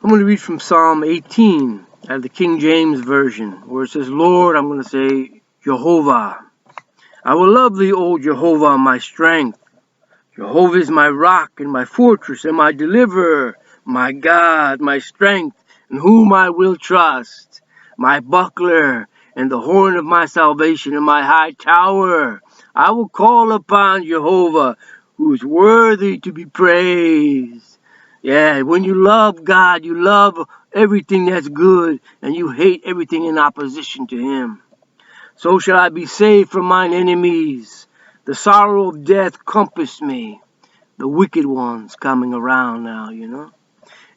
I'm going to read from Psalm 18 out of the King James Version, where it says, Lord, I'm going to say, Jehovah. I will love thee, O Jehovah, my strength. Jehovah is my rock and my fortress and my deliverer, my God, my strength, in whom I will trust, my buckler and the horn of my salvation and my high tower. I will call upon Jehovah, who is worthy to be praised. Yeah, when you love God, you love everything that's good, and you hate everything in opposition to Him. So shall I be saved from mine enemies. The sorrow of death compassed me. The wicked ones coming around now,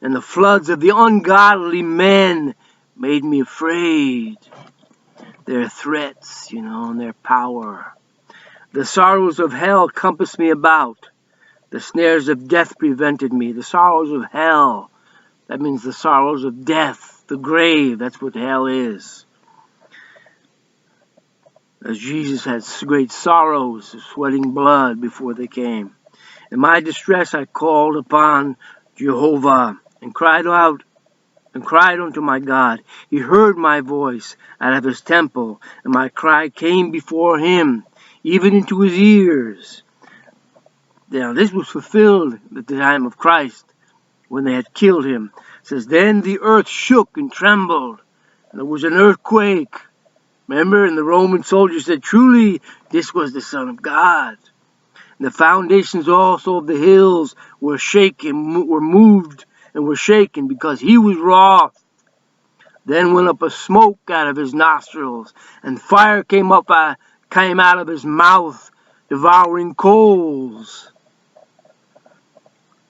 And the floods of the ungodly men made me afraid. Their threats, and their power. The sorrows of hell compassed me about. The snares of death prevented me. The sorrows of hell, that means the sorrows of death, the grave, that's what hell is. As Jesus had great sorrows, sweating blood before they came. In my distress I called upon Jehovah and cried unto my God. He heard my voice out of his temple, and my cry came before him, even into his ears. Now this was fulfilled at the time of Christ, when they had killed him. It says, then the earth shook and trembled, and there was an earthquake. Remember, and the Roman soldiers said, truly, this was the Son of God. And the foundations also of the hills were moved and were shaken, because he was wroth. Then went up a smoke out of his nostrils, and fire came out of his mouth, devouring coals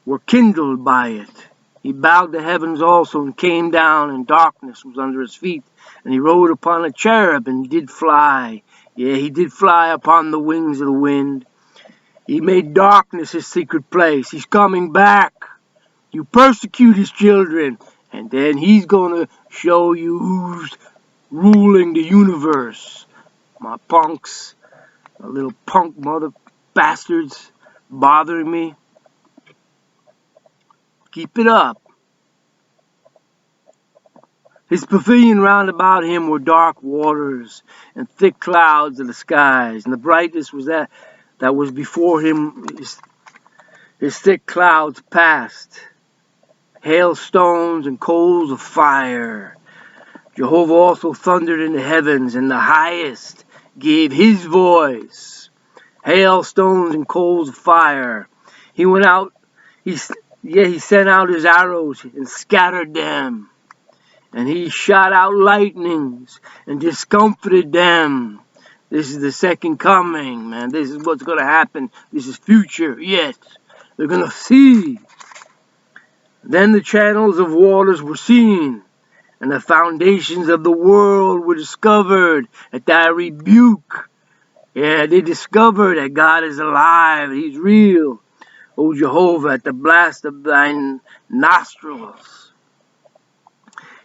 were kindled by it. He bowed the heavens also, and came down, and darkness was under his feet. And he rode upon a cherub, and did fly. Yea, he did fly upon the wings of the wind. He made darkness his secret place. He's coming back. You persecute his children, and then he's going to show you who's ruling the universe. My punks, my little punk mother bastards bothering me. Keep it up. His pavilion round about him were dark waters and thick clouds of the skies, and the brightness was that was before him. His thick clouds passed, hailstones and coals of fire. Jehovah also thundered in the heavens, and the highest gave his voice. Hailstones and coals of fire. He went out, he sent out his arrows and scattered them. And he shot out lightnings and discomfited them. This is the second coming, man. This is what's going to happen. This is future yet. They're going to see. Then the channels of waters were seen, and the foundations of the world were discovered at thy rebuke. Yeah, they discovered that God is alive. He's real. O Jehovah, at the blast of thine nostrils.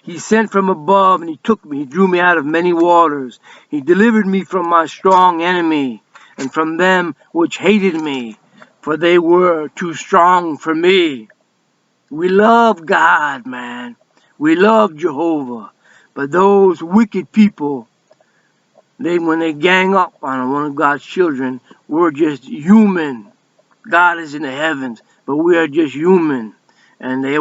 He sent from above, and he took me. He drew me out of many waters. He delivered me from my strong enemy, and from them which hated me, for they were too strong for me. We love God, man. We love Jehovah. But those wicked people, when they gang up on one of God's children, we're just human. God is in the heavens, but we are just human. And they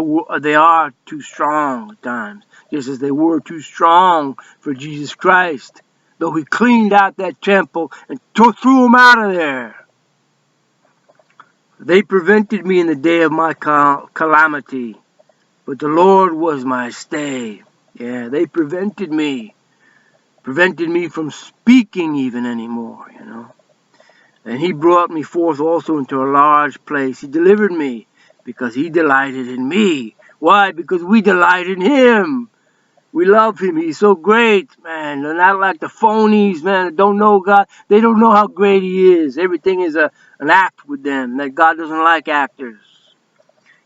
are too strong at times, just as they were too strong for Jesus Christ, though he cleaned out that temple and threw them out of there. They prevented me in the day of my calamity, but the Lord was my stay. Yeah, they prevented me from speaking even anymore, And he brought me forth also into a large place. He delivered me, because he delighted in me. Why? Because we delight in him. We love him. He's so great, man. They're not like the phonies, man, that don't know God. They don't know how great he is. Everything is an act with them. That God doesn't like actors.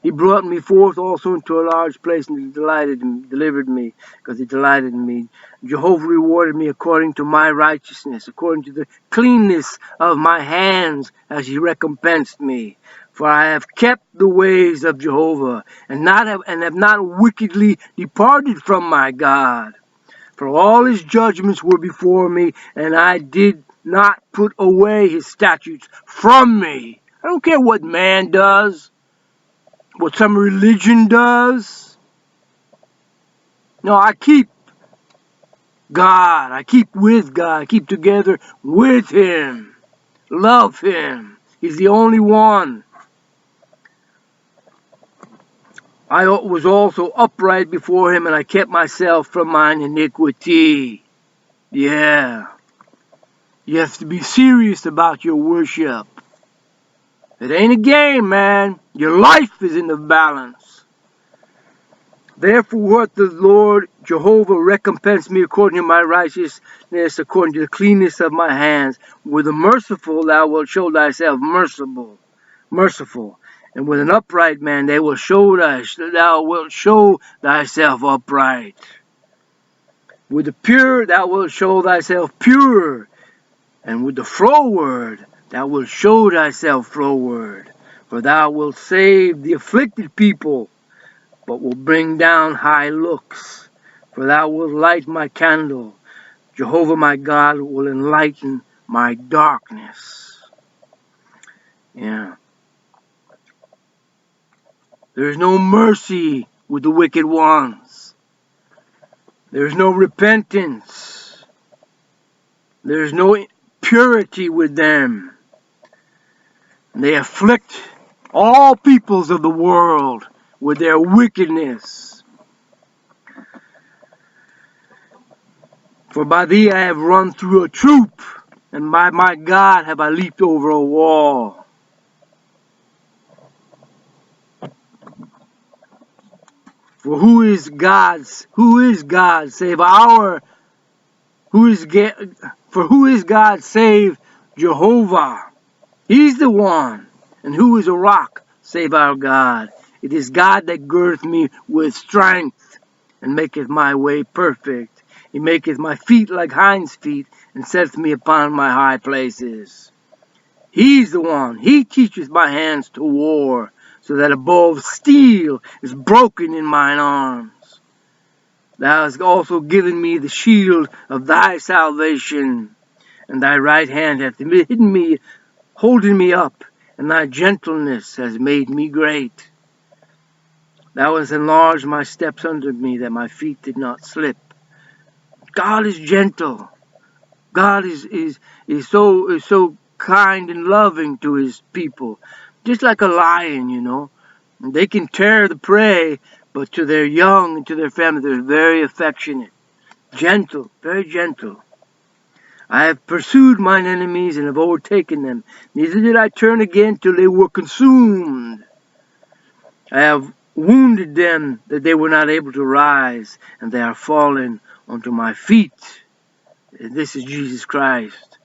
He brought me forth also into a large place, and he delivered me, because he delighted in me. Jehovah rewarded me according to my righteousness, according to the cleanness of my hands, as he recompensed me. For I have kept the ways of Jehovah, and have not wickedly departed from my God. For all his judgments were before me, and I did not put away his statutes from me. I don't care what man does, what some religion does. No, I keep God. I keep with God. I keep together with him. Love him. He's the only one. I was also upright before him, and I kept myself from mine iniquity. Yeah. You have to be serious about your worship. It ain't a game, man. Your life is in the balance. Therefore, what the Lord Jehovah recompense me according to my righteousness, according to the cleanness of my hands. With the merciful thou wilt show thyself merciful. And with an upright man thou wilt show thyself upright. With the pure thou wilt show thyself pure. And with the froward thou wilt show thyself froward. For thou wilt save the afflicted people, but will bring down high looks. For thou wilt light my candle. Jehovah my God will enlighten my darkness. Yeah. There is no mercy with the wicked ones. There is no repentance. There is no purity with them. They afflict all peoples of the world with their wickedness. For by thee I have run through a troop, and by my God have I leaped over a wall. For who is God save Jehovah? He's the one. And who is a rock save our God? It is God that girdeth me with strength, and maketh my way perfect. He maketh my feet like hinds' feet, and setteth me upon my high places. He's the one. He teacheth my hands to war, so that a bow of steel is broken in mine arms. Thou hast also given me the shield of thy salvation, and thy right hand hath hidden me, holding me up, and thy gentleness has made me great. Thou hast enlarged my steps under me, that my feet did not slip. God is gentle. God is so kind and loving to his people. Just like a lion, you know. They can tear the prey, but to their young and to their family, they're very affectionate. Gentle, very gentle. I have pursued mine enemies and have overtaken them. Neither did I turn again till they were consumed. I have wounded them that they were not able to rise, and they are fallen unto my feet. And this is Jesus Christ.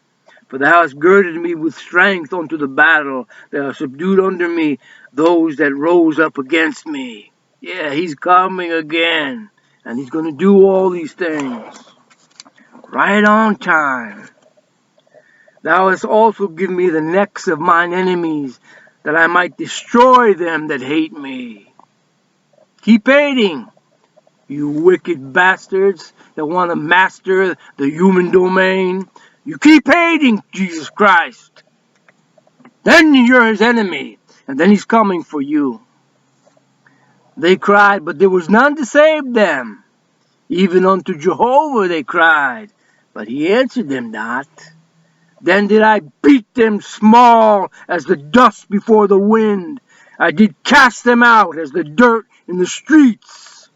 For thou hast girded me with strength unto the battle. Thou hast subdued under me those that rose up against me. Yeah, he's coming again. And he's going to do all these things. Right on time. Thou hast also given me the necks of mine enemies, that I might destroy them that hate me. Keep hating, you wicked bastards that want to master the human domain. You keep hating Jesus Christ. Then you're his enemy, and then he's coming for you. They cried, but there was none to save them. Even unto Jehovah they cried, but he answered them not. Then did I beat them small as the dust before the wind. I did cast them out as the dirt in the streets.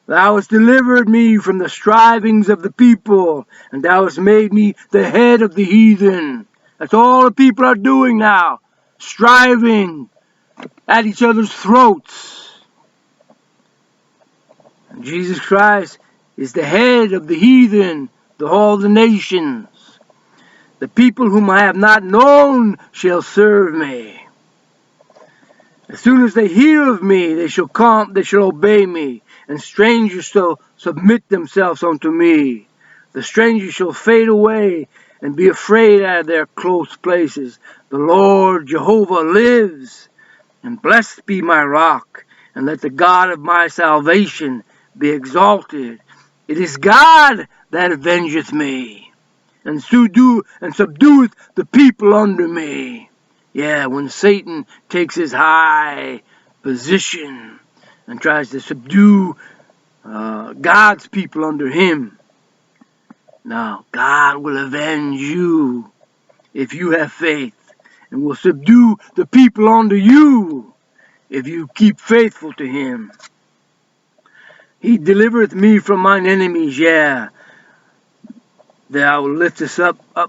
Thou hast delivered me from the strivings of the people, and thou hast made me the head of the heathen. That's all the people are doing now, striving at each other's throats. And Jesus Christ is the head of the heathen, all the nations. The people whom I have not known shall serve me. As soon as they hear of me, they shall obey me, and strangers shall submit themselves unto me. The strangers shall fade away, and be afraid out of their close places. The Lord Jehovah lives, and blessed be my rock, and let the God of my salvation be exalted. It is God that avengeth me, and subdueth the people under me. Yeah, when Satan takes his high position and tries to subdue God's people under him, now God will avenge you if you have faith, and will subdue the people under you if you keep faithful to him. He delivereth me from mine enemies, yeah. Thou liftest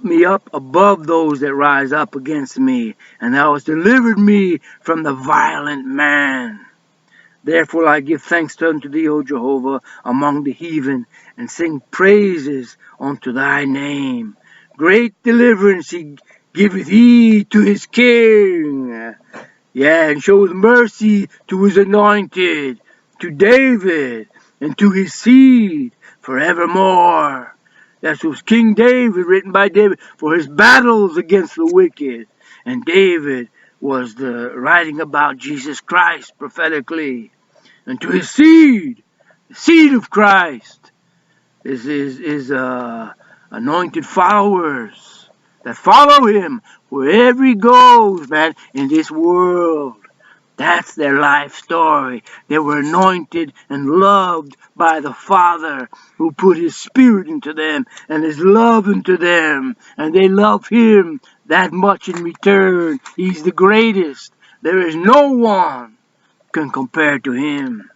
me up above those that rise up against me, and thou hast delivered me from the violent man. Therefore I give thanks unto thee, O Jehovah, among the heathen, and sing praises unto thy name. Great deliverance he giveth he to his king. Yeah, and shows mercy to his anointed, to David, and to his seed forevermore. That was King David, written by David, for his battles against the wicked. And David was the writing about Jesus Christ prophetically. And to his seed, the seed of Christ, is anointed followers that follow him wherever he goes, man, in this world. That's their life story. They were anointed and loved by the Father, who put his Spirit into them and his love into them. And they love him that much in return. He's the greatest. There is no one can compare to him.